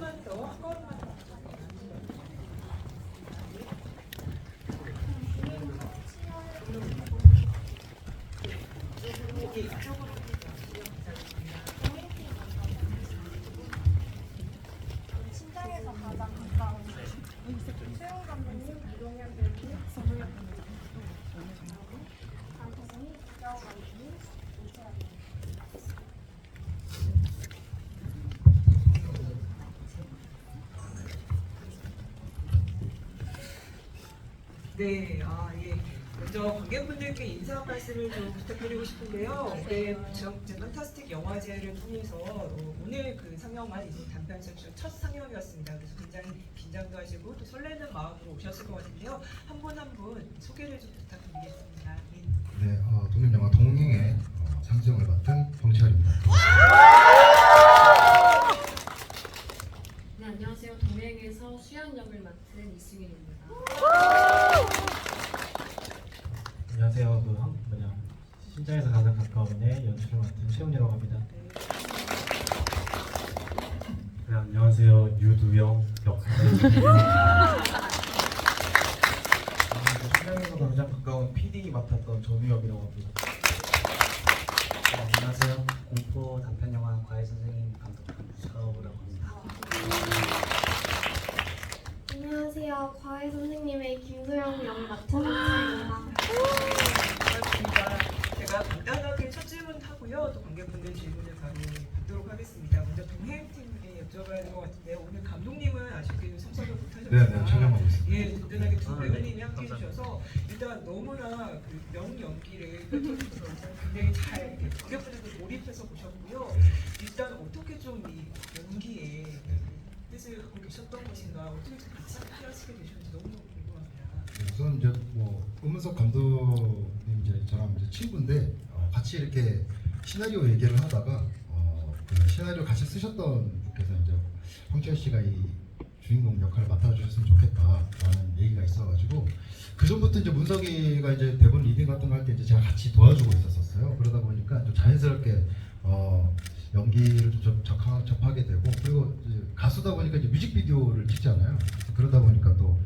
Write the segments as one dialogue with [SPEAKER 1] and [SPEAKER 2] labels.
[SPEAKER 1] 번만 더, 한 번만 더. 여기 이쪽으로.
[SPEAKER 2] 신장에서 가장 가까운 최용 감독님, 이동현 배우님, 정우영 감독님, 강태성이, 이자호 감독님, 오채연 감독님.
[SPEAKER 1] 네, 예. 먼저 관객분들께 인사 말씀을 좀 부탁드리고 싶은데요. 네, 판타스틱 영화제를 통해서 오늘 그 상영한 이제 단편 섹션 첫 상영이었습니다. 그래서 굉장히 긴장도 하시고 또 설레는 마음으로 오셨을 것 같은데요. 한 분 한 분 소개를 좀 부탁드리겠습니다.
[SPEAKER 3] 네, 독립영화 동행의 상수역을 맡은 정치열입니다.
[SPEAKER 4] 네, 안녕하세요. 동행에서 수연 역을 맡은 이승윤입니다.
[SPEAKER 5] 안녕하세요. 신장에서 가장 가까운 애 연출을 맡은 최훈이라고 합니다. 네, 안녕하세요. 유두영 역할을 신장에서 가장 가까운 PD 맡았던 전우혁이라고 합니다. 네, 안녕하세요. 공포 단편 영화 과외 선생님 감독한 유사업이라고 합니다.
[SPEAKER 2] 안녕하세요. 과외 선생님의 김소영 역 맡은 한지입니다.
[SPEAKER 1] 반갑습니다. 제가 간단하게 첫 질문 하고요. 또 관객분들 질문을 바로 받도록 하겠습니다. 먼저 동행팀에 여쭤봐야 될 것 같은데 오늘 감독님은 아쉽게도 참석을 못하셨지만
[SPEAKER 3] 네, 촬영하고 있습니다.
[SPEAKER 1] 예, 든든하게 두 배우님이 함께 해주셔서 일단 너무나 그 명연기를 펼쳐주셔서 굉장히 잘 이렇게 관객분들도 몰입해서 보셨고요. 일단 어떻게 좀 이 연기에 뜻을 갖고 계셨던 것인가, 어떻게 좀 같이 함께 하시게 되셨는지 너무 궁금합니다.
[SPEAKER 3] 우선 이제 음은석 감독님 이제 저랑 이제 친구인데 같이 이렇게 시나리오 얘기를 하다가 그 시나리오 같이 쓰셨던 분께서 이제 황철 씨가 이 주인공 역할을 맡아주셨으면 좋겠다라는 얘기가 있어가지고 그 전부터 이제 문석이가 이제 대본 리딩 같은 거 할 때 이제 제가 같이 도와주고 있었어요. 그러다 보니까 좀 자연스럽게 연기를 좀 접하게 되고 그리고 이제 가수다 보니까 이제 뮤직비디오를 찍잖아요. 그러다 보니까 또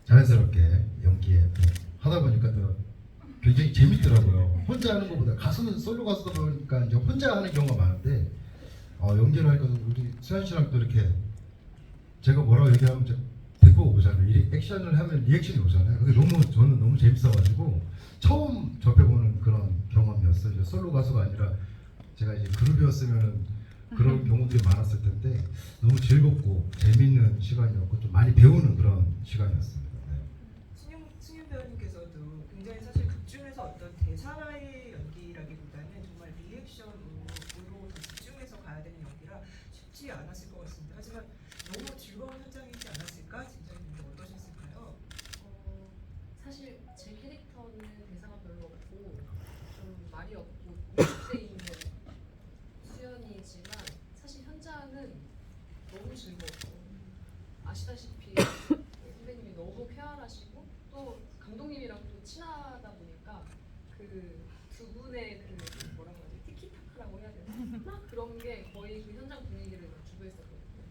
[SPEAKER 3] 자연스럽게 연기에 또 하다 보니까 또 굉장히 재밌더라고요. 혼자 하는 것보다 가수는 솔로 가수다 보니까 이제 혼자 하는 경우가 많은데 연기를 하니까 우리 수현 씨랑 또 이렇게 제가 뭐라고 얘기하면 이제 대포가 오잖아요. 액션을 하면 리액션이 오잖아요. 그게 저는 너무 재밌어가지고 처음 접해보는 그런 경험이었어요. 이제 솔로 가수가 아니라 제가 이제 그룹이었으면은 그런 경우들이 많았을 텐데 너무 즐겁고 재밌는 시간이었고 좀 많이 배우는 그런 시간이었습니다. 네.
[SPEAKER 1] 승윤 배우님께서도 굉장히 사실 극 중에서 어떤 대사의 연기라기보다는 정말 리액션으로 더 집중해서 가야 되는 연기라 쉽지 않았을 것 같습니다. 하지만 너무 즐거운 현장이지 않았을까? 진짜님도 어떠셨을까요?
[SPEAKER 4] 사실 제 캐릭터는 대사가 별로 없고 좀 말이 없고 무대 있는 수연이지만 사실 현장은 너무 즐거웠고 아시다시피 선배님이 너무 쾌활하시고 또 감독님이랑 또 친하다 보니까 그 두 분의 그 뭐라고 하지 티키타카라고 해야 되나 그런 게 거의 그 현장 분위기를 주도했었거든요.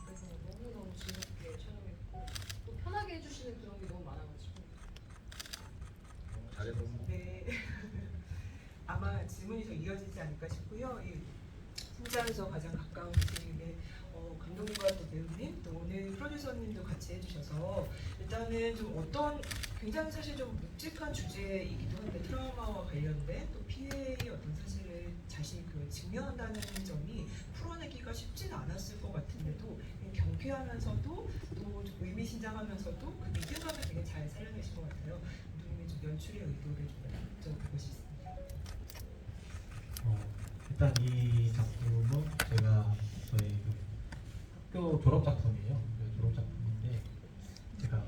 [SPEAKER 4] 그래서 너무너무 즐겁게 촬영했고 또 편하게 해주시는 그런 게 너무 많아가지고
[SPEAKER 5] 잘해서
[SPEAKER 1] 네. 아마 질문이 더 이어지지 않을까 싶고요. 이 현장에서 가장 가까운 분들의 감독님과 또 배우님, 또 오늘 프로듀서님도 같이 해주셔서 일단은 좀 어떤 굉장히 사실 좀 묵직한 주제이기도 한데 트라우마와 관련된 또 피해의 어떤 사실을 자신이 직면한다는 점이 풀어내기가 쉽지는 않았을 것 같은데도 경쾌하면서도 또 좀 의미심장하면서도 그 리듬감을 되게 잘 살려내신 것 같아요. 감독님의 좀 연출의 의도를 좀 여쭤보고 싶습니다.
[SPEAKER 5] 일단 이 작품은 제가 저희 학교 졸업 작품이에요. 졸업 작품인데 제가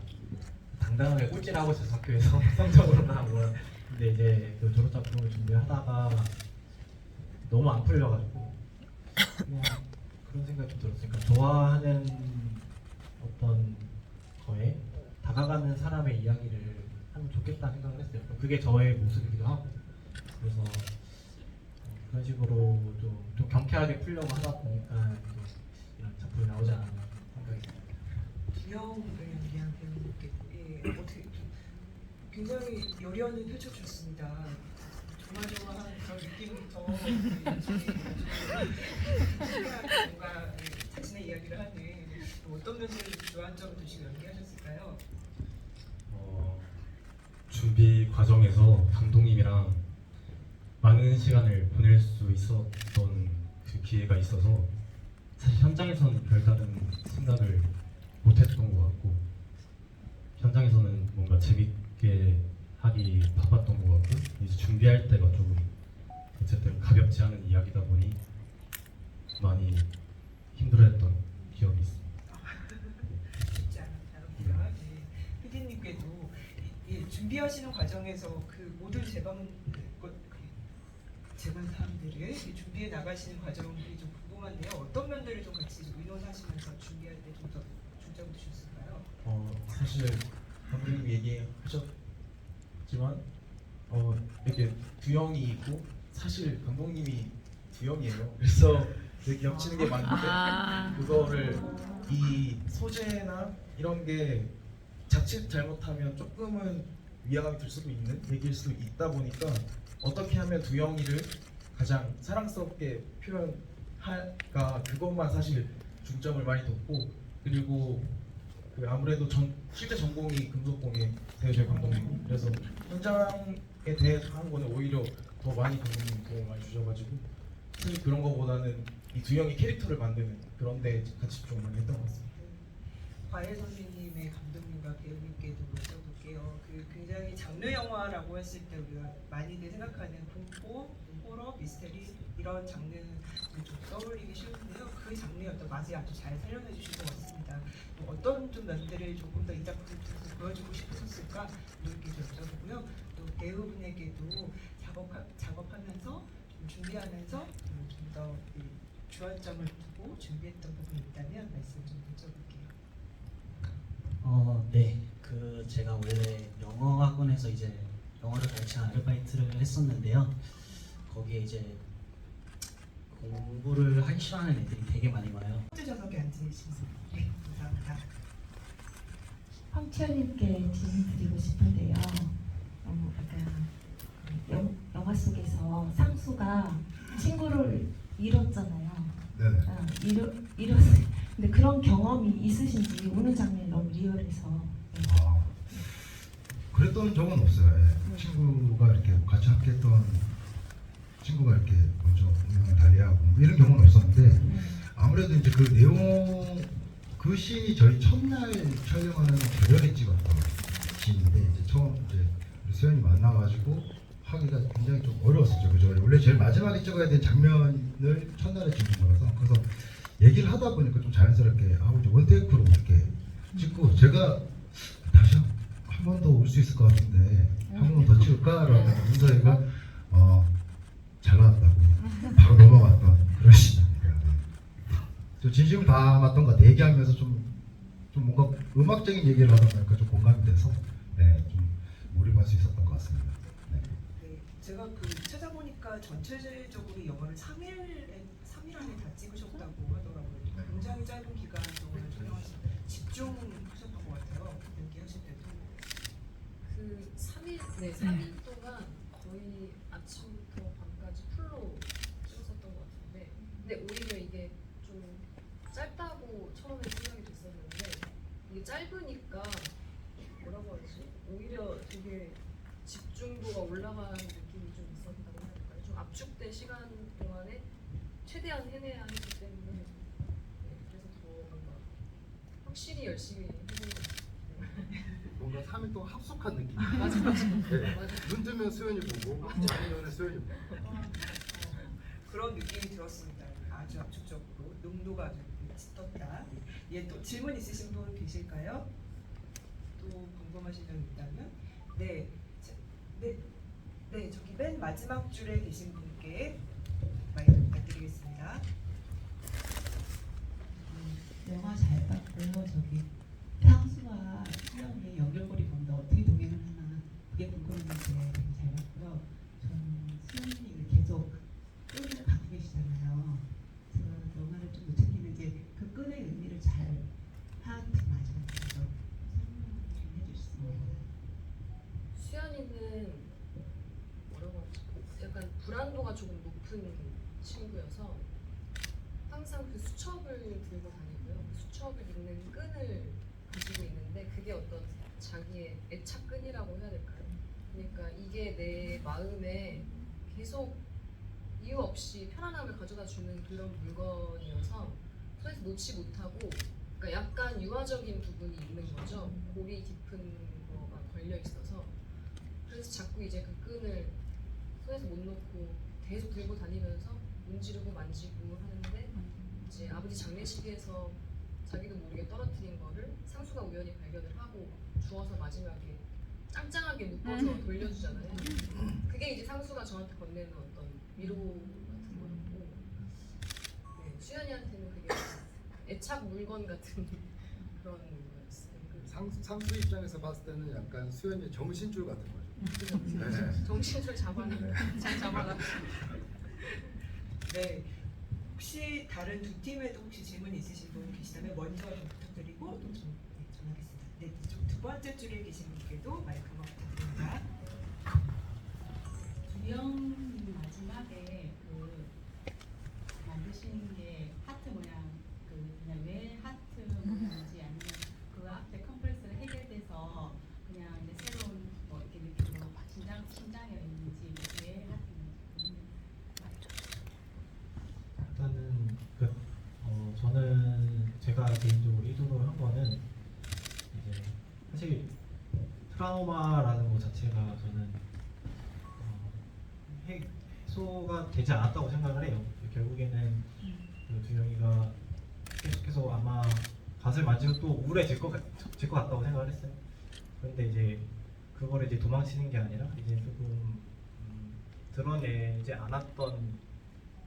[SPEAKER 5] 당당하게 꼴찌를 하고 있어서 학교에서 성적으로 나고 근데 이제 그 졸업 작품을 준비하다가 너무 안 풀려가지고 그냥 그런 생각이 좀 들었어요. 그러니까 좋아하는 어떤 거에 다가가는 사람의 이야기를 하면 좋겠다 생각을 했어요. 그게 저의 모습이기도 하고 그래서 그런 식으로 좀 경쾌하게 풀려고 하다 보니까 이런 작품이 나오지 않았나 생각이 듭니다.
[SPEAKER 1] 두영을 위한 배우님께 어떻게 굉장히 열연을 펼쳐주셨습니다. 조마조마한 그런 느낌부터 뭔가 자신의 이야기를 하는 어떤 면들을 좋아한 점을 드시고 연기하셨을까요?
[SPEAKER 6] 준비 과정에서 감독님이랑 많은 시간을 보낼 수 있었던 그 기회가 있어서 사실 현장에서는 별다른 생각을 못했던 것 같고 현장에서는 뭔가 재밌게 하기 바빴던 것 같고 이제 준비할 때가 조금 어쨌든 가볍지 않은 이야기다 보니 많이 힘들어했던 기억이 있습니다.
[SPEAKER 1] 쉽지 않았다고요. 네. 피디님께도 준비하시는 과정에서 그 모든 제반 사람들을 준비해 나가시는 과정이 좀 궁금한데요. 어떤 면들을 좀 같이 좀 의논하시면서 준비할 때 좀 더 중점을 두셨을까요?
[SPEAKER 7] 사실 감독님 얘기하셨지만 이렇게 두영이 있고 사실 감독님이 두영이에요. 그래서 되게 겹치는 게 많은데 그거를 이 소재나 이런 게 자칫 잘못하면 조금은 위화감이 들 수도 있는 얘기일 수도 있다 보니까 어떻게 하면 두영이를 가장 사랑스럽게 표현할까 그것만 사실 중점을 많이 뒀고 그리고 그 아무래도 실제 전공이 금속공예 대여재 감독님 그래서 현장에 대해서 하는 거는 오히려 더 많이 감독님 도움을 많이 주셔가지고 사실 그런 거보다는 이 두영이 캐릭터를 만드는 그런 데 같이 좀 많이 했던 것 같습니다.
[SPEAKER 1] 과외 선생님의 감독님과 배우님께도 여쭤볼게요. 그 굉장히 장르 영화라고 했을 때 우리가 많이들 생각하는 공포, 호러, 미스테리 이런 장르를 좀 떠올리기 쉬운데요. 그 장르의 어떤 맛을 아주 잘 살려내 주신 것 같습니다. 어떤 좀 면들을 조금 더 이 작품을 통해서 보여주고 싶으셨을까 이렇게 좀 여쭤보고요. 또 배우분에게도 작업하면서 좀 준비하면서 좀 더 주안점을 두고 준비했던 부분이 있다면 말씀 좀 여쭤볼게요.
[SPEAKER 8] 네. 그 제가 원래 영어 학원에서 이제 영어를 가르치는 아르바이트를 했었는데요. 거기에 이제 공부를 하기 싫어하는 애들이 되게 많이 와요.
[SPEAKER 1] 첫 번째 좌석에 앉으시면 네, 감사합니다.
[SPEAKER 9] 황치현님께 질문드리고 싶은데요. 약간 영화 속에서 상수가 친구를 잃었잖아요.
[SPEAKER 3] 네.
[SPEAKER 9] 잃었어요. 근데 그런 경험이 있으신지 오는 장면이 너무 리얼해서. 네.
[SPEAKER 3] 그랬던 적은 없어요. 예. 친구가 이렇게 같이 함께했던 친구가 이렇게 먼저 운명을 달리하고 뭐 이런 경우는 없었는데 아무래도 이제 그 내용 그 씬이 저희 첫날 촬영하는 저녁에 찍었던 씬인데 이제 처음 이제 우리 수연이 만나가지고 하기가 굉장히 좀 어려웠었죠. 그죠? 원래 제일 마지막에 찍어야 될 장면을 첫날에 찍은 거라서 그래서 얘기를 하다 보니까 좀 자연스럽게 하고 이제 원테이크로 이렇게 찍고 제가 다시 한 번 더 올 수 있을 것 같은데 한 번 더 찍을까라는 문서이가 잘 나왔다고 바로 넘어갔던 그런 시입니다. 좀 진심을 담았던 것 같아요. 얘기하면서 좀 뭔가 음악적인 얘기를 하다 보니까 좀 공감이 돼서 좀 몰입할 수 있었던 것 같습니다.
[SPEAKER 1] 네, 제가 찾아보니까 전체적으로 영화를 3일 안에 다 찍으셨다고 하더라고요. 굉장히 짧은 기간 동안 촬영하셔서 집중하셨던 것 같아요. 연기하실 때도.
[SPEAKER 4] 그 3일 동안 거의 아침부터 밤까지 풀로 찍었었던 것 같은데 근데 오히려 이게 좀 짧다고 처음에 생각이 됐었는데 이게 짧으니까 뭐라고 하지? 오히려 되게 집중도가 올라가는 느낌이 좀 있었다고 해야 될까요? 좀 압축된 시간 동안에 최대한 해내야 했기 때문에 그래서 더 뭔가 확실히 열심히 해본 것 같아요.
[SPEAKER 3] 뭔가 3일 동안 합숙한 느낌.
[SPEAKER 4] 맞아.
[SPEAKER 3] 눈 뜨면 수연이 보고, 아니면 수연이 보고.
[SPEAKER 1] 그런 느낌이 들었습니다. 아주 압축적으로 농도가 아주 짙었다. 예, 또 질문 있으신 분 계실까요? 또 궁금하신 점 있다면 네, 저기 맨 마지막 줄에 계신 분께 마이크 부탁드리겠습니다.
[SPEAKER 10] 영화 잘 봤고요. 저기 상수와 수영의 연결고리 본다 어떻게 동행을 하나 그게 궁금했는데 되게 잘 봤고요. 저는 수영님이 계속 끈을 갖고 계시잖아요. 제가 영화를 좀 못 챙기는데 그
[SPEAKER 4] 깊은 친구여서 항상 그 수첩을 들고 다니고요. 그 수첩을 읽는 끈을 가지고 있는데 그게 어떤 자기의 애착끈이라고 해야 될까요? 그러니까 이게 내 마음에 계속 이유 없이 편안함을 가져다 주는 그런 물건이어서 손에서 놓지 못하고, 그러니까 약간 유아적인 부분이 있는 거죠. 골이 깊은 거가 걸려 있어서. 그래서 자꾸 이제 그 끈을 손에서 못 놓고 계속 들고 다니면서 문지르고 만지고 하는데, 이제 아버지 장례식에서 자기도 모르게 떨어뜨린 거를 상수가 우연히 발견을 하고 주워서 마지막에 짱짱하게 묶어서 돌려주잖아요. 그게 이제 상수가 저한테 건네는 어떤 위로 같은 거였고, 네, 수연이한테는 그게 애착 물건 같은 그런 거였어요.
[SPEAKER 3] 상수 입장에서 봤을 때는 약간 수연이 정신줄 같은 거죠. 네.
[SPEAKER 4] 정신줄 잘 잡아라.
[SPEAKER 1] 네. 혹시 다른 두 팀에도 혹시 질문 있으신 분 계시다면 먼저 좀 부탁드리고 또 좀 전하겠습니다. 네, 이쪽 두 번째 줄에 계신 분께도 마이크가 부탁드립니다.
[SPEAKER 10] 주영님 마지막에 그 만드시는 게 하트 모양 그냥 왜 하트 모양인지 아니면 그 앞에 컴플렉스를 해결돼서 그냥 이제 새로운 뭐 이렇게 느낌으로 심장에 있는지 왜 하트인지.
[SPEAKER 5] 일단은 저는 제가 개인적으로 의도로 한 거는 이제 사실 트라우마라는 것 자체가 저는 해소가 되지 않았다고 생각을 해요. 결국에는 그 두영이가 계속해서 아마 갓을 만지면 또 우울해질 것 같다고 생각을 했어요. 그런데 이제 그걸 이제 도망치는 게 아니라 이제 조금 드러내지 않았던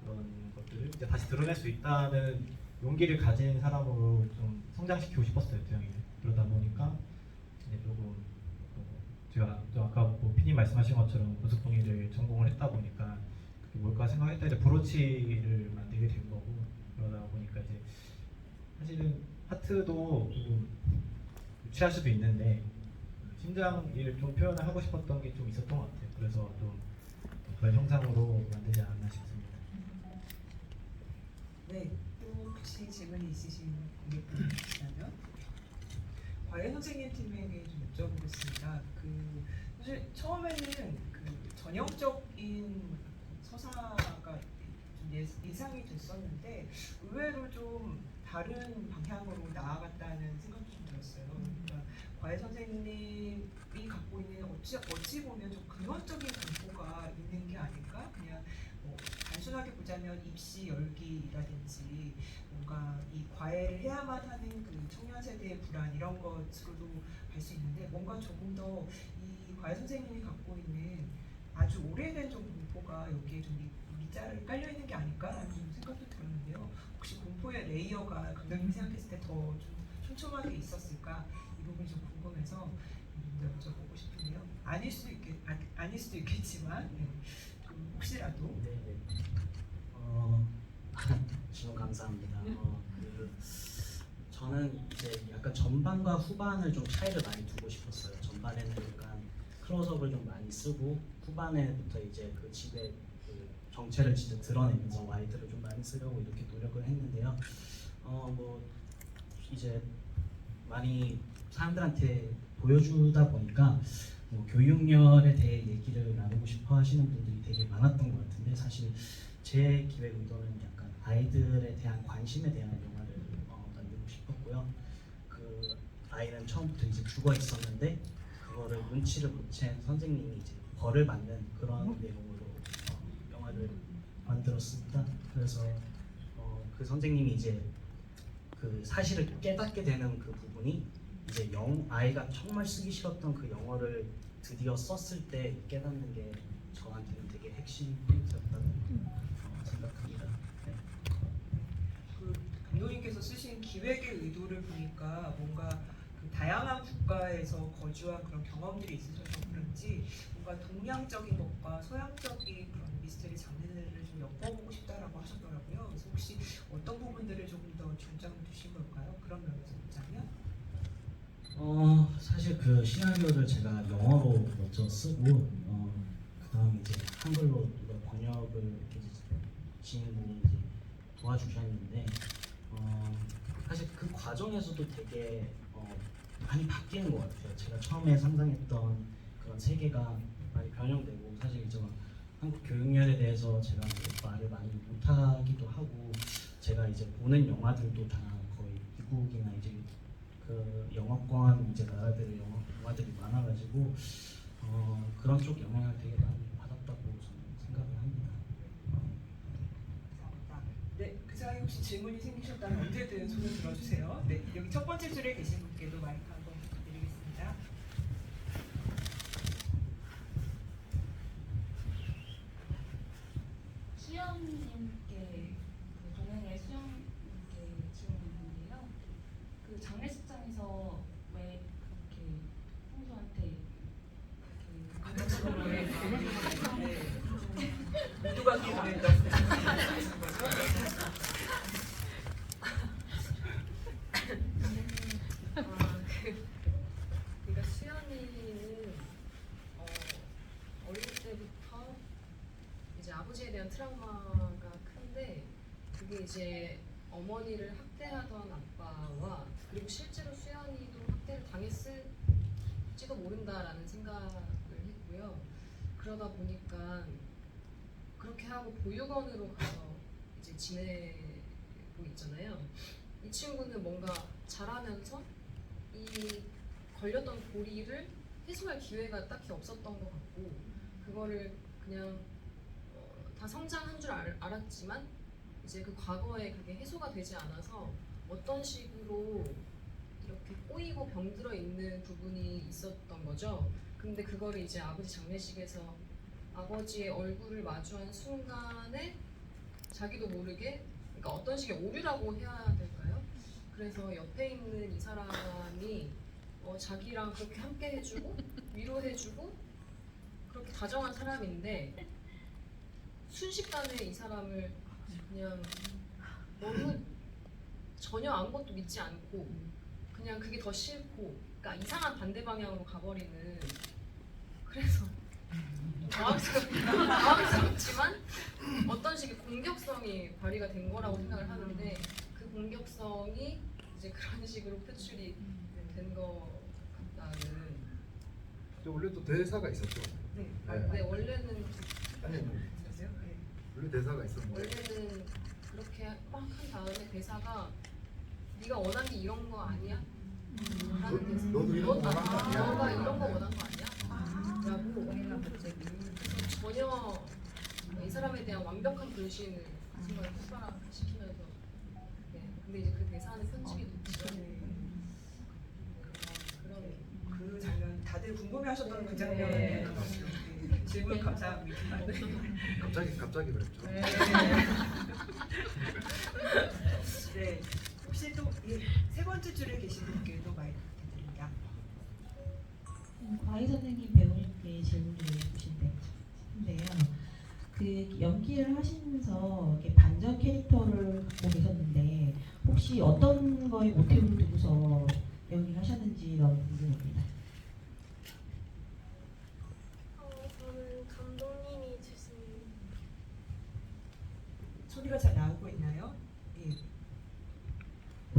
[SPEAKER 5] 그런 것들을 이제 다시 드러낼 수 있다는 용기를 가진 사람으로 좀 성장시키고 싶었어요, 두영이를. 그러다 보니까 이제 조금 제가 또 아까 뭐 피디 말씀하신 것처럼 무속봉이를 전공을 했다 보니까 그게 뭘까 생각했다 이제 브로치를 만들게 된 거고, 그러다 보니까 이제 사실은 하트도 조금 취할 수도 있는데 심장을 좀 표현을 하고 싶었던 게 좀 있었던 것 같아요. 그래서 좀 그런 형상으로 만들지 않았나 싶습니다.
[SPEAKER 1] 네, 또 혹시 질문이 있으신 고객분 계시다면 과외 선생님 팀에게 좀 여쭤보겠습니다. 그 사실 처음에는 그 전형적인 서사가 좀 예상이 됐었는데 의외로 좀 다른 방향으로 나아갔다는 생각이 좀 들었어요. 그러니까 과외 선생님이 갖고 있는 어찌 보면 좀 근원적인 공포가 있는 게 아닐까? 그냥 뭐 단순하게 보자면 입시 열기라든지 뭔가 이 과외를 해야만 하는 그 청년 세대의 불안 이런 것으로도 갈 수 있는데 뭔가 조금 더 이 과외 선생님이 갖고 있는 아주 오래된 좀 공포가 여기에 좀 밑자를 깔려 있는 게 아닐까라는 좀 생각도 들었는데요. 혹시 공포의 레이어가 감독님이 생각했을 때 더 좀 촘촘하게 있었을까 이 부분이 좀 궁금해서 여쭤보고 싶은데요. 아닐 수도 있겠지만 네. 좀 혹시라도
[SPEAKER 8] 질문 감사합니다. 저는 이제 약간 전반과 후반을 좀 차이를 많이 두고 싶었어요. 전반에는 약간 클로즈업을 좀 많이 쓰고 후반에부터 이제 그 집의 그 정체를 진짜 드러내면서 와이드를 좀 많이 쓰려고 이렇게 노력을 했는데요. 뭐 이제 많이 사람들한테 보여주다 보니까 뭐 교육열에 대해 얘기를 나누고 싶어 하시는 분들이 되게 많았던 것 같은데 사실 제 기획 의도는 약간 아이들에 대한 관심에 대한 영화를 만들고 싶었고요. 그 아이는 처음부터 이제 죽어 있었는데 그거를 눈치를 못 챈 선생님이 이제 벌을 받는 그런 내용으로 영화를 만들었습니다. 그래서 그 선생님이 이제 그 사실을 깨닫게 되는 그 부분이 이제 아이가 정말 쓰기 싫었던 그 영어를 드디어 썼을 때 깨닫는 게 저한테는 되게 핵심 포인트였다고 생각합니다. 네.
[SPEAKER 1] 그 감독님께서 쓰신 기획의 의도를 보니까 뭔가 그 다양한 국가에서 거주한 그런 경험들이 있으셔서 그런지 뭔가 동양적인 것과 서양적인 그런 미스터리 장르를 좀 엮어보고 싶다라고 하셨더라고요. 그래서 혹시 어떤 부분들을 조금 더 중점을 두신 걸까요? 그런 면에서 보자면?
[SPEAKER 8] 사실 그 시나리오를 제가 영어로 먼저 쓰고 그 다음에 이제 한글로 누가 번역을 이렇게 지인분이 이제 도와주셨는데 사실 그 과정에서도 되게 많이 바뀌는 것 같아요. 제가 처음에 상상했던 그런 세계가 많이 변형되고 사실 이제 막 한국 교육열에 대해서 제가 말을 많이 못하기도 하고 제가 이제 보는 영화들도 다 거의 미국이나 이제 그 영어권 이제 나라들의 영화들이 많아가지고 그런 쪽 영향을 되게 많이 받았다고 저는 생각을 합니다.
[SPEAKER 1] 감사합니다. 네, 그 사이 혹시 질문이 생기셨다면 언제든 손을 들어주세요. 네, 여기 첫 번째 줄에 계신 분께도 마이크 한번 부탁드리겠습니다.
[SPEAKER 11] 수영님께 동행의 수영님께 질문인데요. 그 장례식장에서 왜 그렇게 평소한테
[SPEAKER 1] 모두가 기원했던 거죠?
[SPEAKER 4] 그러니까 수연이는 어릴 때부터 이제 아버지에 대한 트라우마가 큰데 그게 이제 어머니를 학대하던 아빠와 그리고 실제로 수연이도 학대를 당했을지도 모른다라는 생각을 했고요. 그러다 보니까 그렇게 하고 보육원으로 가서 이제 지내고 있잖아요. 이 친구는 뭔가 자라면서 이 걸렸던 고리를 해소할 기회가 딱히 없었던 것 같고 그거를 그냥 다 성장한 줄 알았지만 이제 그 과거에 그게 해소가 되지 않아서 어떤 식으로 이렇게 꼬이고 병들어 있는 부분이 있었던 거죠. 근데 그거를 이제 아버지 장례식에서 아버지의 얼굴을 마주한 순간에 자기도 모르게 그러니까 어떤 식의 오류라고 해야 될까요? 그래서 옆에 있는 이 사람이 자기랑 그렇게 함께 해주고 위로해주고 그렇게 다정한 사람인데 순식간에 이 사람을 그냥 너무 전혀 아무것도 믿지 않고 그냥 그게 더 싫고 그러니까 이상한 반대 방향으로 가버리는 그래서 당황스럽지만 어떤 식의 공격성이 발휘가 된 거라고 생각을 하는데 그 공격성이 이제 그런 식으로 표출이 된 거 같다는.
[SPEAKER 3] 원래 또 대사가 있었죠.
[SPEAKER 1] 네,
[SPEAKER 4] 네 원래는
[SPEAKER 3] 아니
[SPEAKER 1] 보세요. 네.
[SPEAKER 3] 원래 대사가 있었는데
[SPEAKER 4] 원래는 그렇게 막 한 다음에 대사가 네가 원한 게 이런 거 아니야? 라는 대사.
[SPEAKER 3] 너도 이런 거 원한 거 아니야?
[SPEAKER 4] 너가 이런 거 원한 거 아니야? 라고 전혀 이 사람에 대한 완벽한 불신을 정말 폭발시키면서 근데 이제 그 대사는 편집이 됐죠. 그런
[SPEAKER 1] 그 장면 다들 궁금해하셨던 그 장면인 것 같아요. 네, 질문 감사합니다.
[SPEAKER 3] 갑자기 그랬죠.
[SPEAKER 1] 네, 혹시 또 세 번째 줄에 계신 분께도 마이크 부탁드립니다.
[SPEAKER 9] 과외 선생님 배우님께 질문을 주신데요. 그 연기를 하시면서 이렇게 반전 캐릭터를 갖고 계셨는데 혹시 어떤 거에 모티브를 두고서 연기를 하셨는지 너무 궁금합니다.
[SPEAKER 2] 저는 감독님이 주신
[SPEAKER 1] 소리가 잘 나오고 있나요? 예.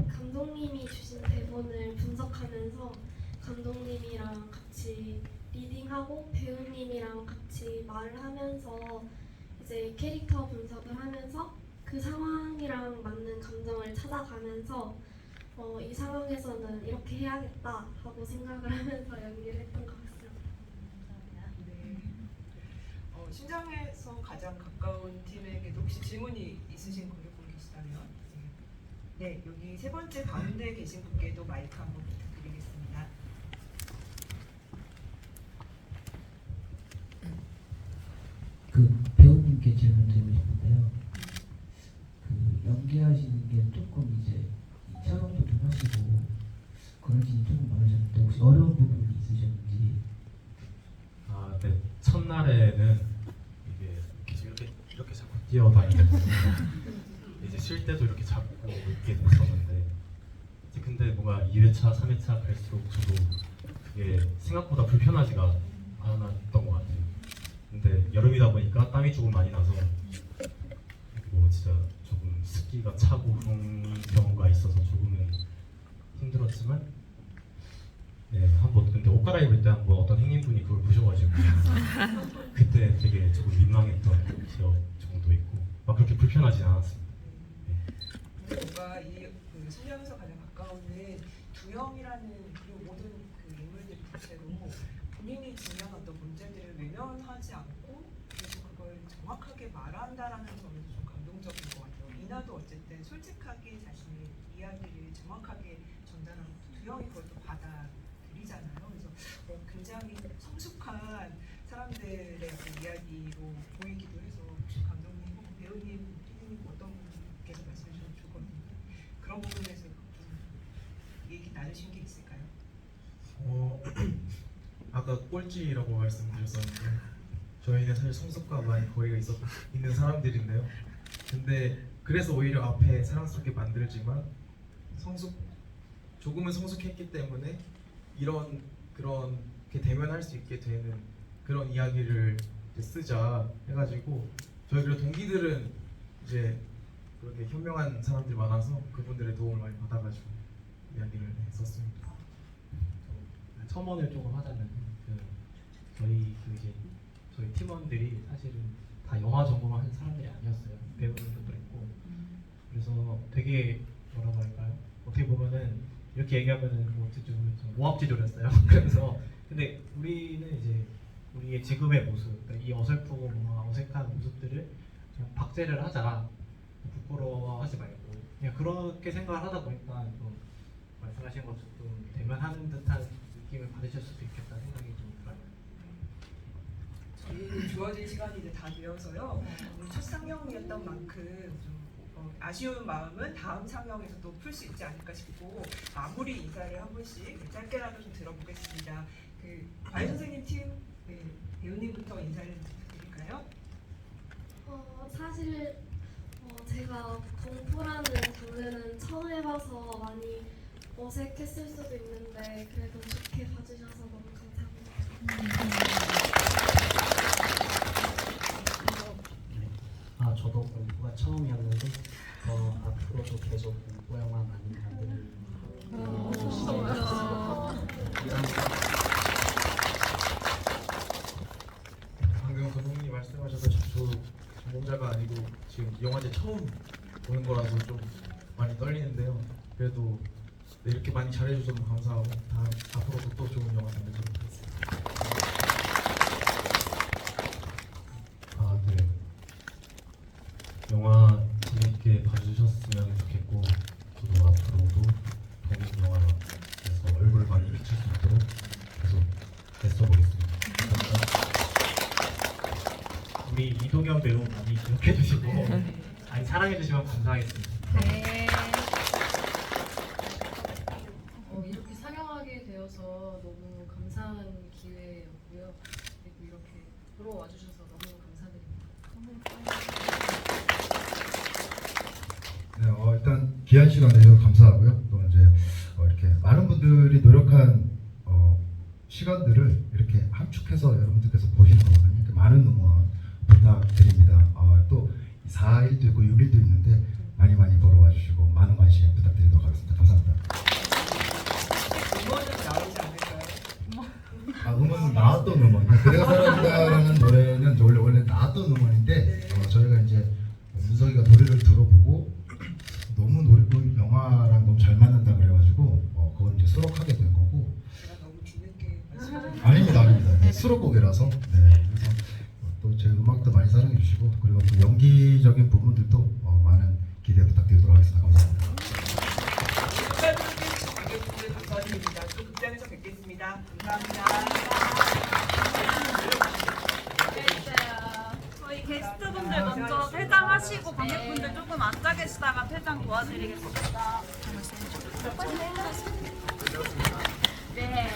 [SPEAKER 2] 감독님이 주신 대본을 분석하면서 감독님이랑 같이 리딩하고 배우님이랑 같이 말을 하면서 이제 캐릭터 분석을 하면서 그 상황이랑 맞는 감정을 찾아가면서 이 상황에서는 이렇게 해야겠다 하고 생각을 하면서 연기를 했던 것 같습니다.
[SPEAKER 1] 네. 심장에서 가장 가까운 팀에게도 혹시 질문이 있으신 분이 계시다면 네, 여기 세 번째 가운데 계신 분께도 마이크 한번 부탁드리겠습니다.
[SPEAKER 12] 그 배우님께 질문 드리고 싶은데요. 그 연기하시는 게 조금 이제 촬영도 좀 하시고 그러시니 조금 많으셨는데 혹시 어려운 부분이 있으셨는지.
[SPEAKER 6] 네. 첫날에는 이게 이렇게 자꾸 뛰어다니면서 이제 쉴 때도 이렇게 잡고 이렇게 됐었는데 이제 근데 뭔가 2회차, 3회차 갈수록 저도 그게 생각보다 불편하지가 않았던 것 같아요. 근데 여름이다 보니까 땀이 조금 많이 나서 뭐 진짜 조금 습기가 차고 그런 경우가 있어서 조금은 힘들었지만 한번 근데 옷 갈아입을 때 한번 어떤 행인분이 그걸 보셔가지고 그때 되게 조금 민망했던 기억 정도 있고 막 그렇게 불편하진 않았습니다.
[SPEAKER 1] 근데 뭔가 그 소녀에서 가장 가까운은 두영이라는 그리고 모든 그 인물들 자체로 본인이 지닌 어떤 문제들을 외면하지 않고 그래서 그걸 정확하게 말한다라는 점에서 좀 감동적인 것 같아요. 이나도 어쨌든 솔직하게 자신의 이야기를 정확하게 전달하고 두영이 그걸 또 받아들이잖아요. 그래서 굉장히 성숙한 사람들의 어떤 이야기로 보이기도 해서 혹시 감독님, 배우님, 피디님 어떤 분께서 말씀해 주셔서 좋거든요. 그런 부분에서 좀 얘기 나누신 게 있을까요?
[SPEAKER 7] 아까 꼴찌라고 말씀드렸었는데 저희는 사실 성숙과 많이 거리가 있는 사람들인데요. 근데 그래서 오히려 앞에 사랑스럽게 만들지만 조금은 성숙했기 때문에 그렇게 대면할 수 있게 되는 그런 이야기를 이제 쓰자 해가지고 저희 그리고 동기들은 이제 그렇게 현명한 사람들이 많아서 그분들의 도움을 많이 받아가지고 이야기를 썼습니다.
[SPEAKER 5] 첨언을 조금 하자면 저희 팀원들이 사실은 다 영화 전공을 하는 사람들이 아니었어요. 배우들도 그랬고 그래서 되게 뭐라고 할까요? 어떻게 보면은 이렇게 얘기하면은 뭐 좀 오합지졸이었어요. 그래서 근데 우리는 이제 우리의 지금의 모습, 그러니까 이 어설프고 뭔가 어색한 모습들을 그냥 박제를 하자, 부끄러워하지 말고 그냥 그렇게 생각을 하다 보니까 좀 말씀하신 것처럼 좀 대면하는 듯한 느낌을 받으실 수도 있겠다 생각이 좀 들어요.
[SPEAKER 1] 저희 주어진 시간이 이제 다 되어서요. 오늘 첫 상영이었던 만큼 좀 아쉬운 마음은 다음 상영에서 또 풀 수 있지 않을까 싶고 마무리 인사를 한 분씩 짧게라도 좀 들어보겠습니다. 과연 선생님 팀 배우님부터 인사를 드릴까요?
[SPEAKER 2] 사실 제가 공포라는 장르는 처음 해봐서 많이 어색했을 수도 있는데 그래도 좋게 봐주셔서 너무 감사합니다.
[SPEAKER 8] 저도 공부가 처음이었는데 앞으로도 계속 공부 영화 많이 만들고 열심히
[SPEAKER 7] 방금 감독님 말씀하셔서 저도 전공자가 아니고 지금 영화제 처음 보는 거라서 좀 많이 떨리는데요. 그래도 이렇게 많이 잘해주셔서 너무 감사하고 앞으로도 또 좋은 영화 만들도록 하겠습니다.
[SPEAKER 6] 네. 영화 재밌게 봐주셨으면 좋겠고 저도 앞으로도 동인 영화에서 얼굴 많이 비칠 수 있도록 계속 애써보겠습니다.
[SPEAKER 5] 우리 이동현 배우 많이 기억해 주시고 많이 사랑해 주시면 감사하겠습니다.
[SPEAKER 4] 네. 이렇게 상영하게 되어서 너무 감사한 기회였고요. 그리고 이렇게 보러 와주셔서 너무 감사드립니다.
[SPEAKER 3] 일단 귀한 시간 내주셔서 감사하고요. 또 이제 이렇게 많은 분들이 노력한 시간들을 이렇게 함축해서 여러분들께서 보시는 거거든요. 많은 응원 부탁드립니다. 또 4일도 있고 6일도 있는데 많이 보러 와주시고 많은 관심 부탁드리도록 하겠습니다. 감사합니다.
[SPEAKER 1] 음원은 나오지 않을까요?
[SPEAKER 3] 음원은 나왔던 음원이요. 그대가 사랑한다라는 노래는 원래 나왔던 음원인데 저희가 이제 문석이가 노래를 들어보고 너무 영화랑 너무 잘 맞는다 그래가지고 그걸 이제 수록하게 된 거고.
[SPEAKER 1] 제가 너무 뒤늦게 말씀드렸는데
[SPEAKER 3] 아닙니다. 네, 수록곡이라서. 그래서 또 제 음악도 많이 사랑해 주시고 그리고 또 연기적인 부분들도 많은 기대 부탁드리도록 하겠습니다. 감사합니다.
[SPEAKER 1] 관객분들 감사드립니다. 또 극장에서 뵙겠습니다. 감사합니다.
[SPEAKER 13] 저희 게스트분들 먼저 퇴장하시고 관객분들 조금 앉아 계시다가 퇴장 도와드리겠습니다. 네.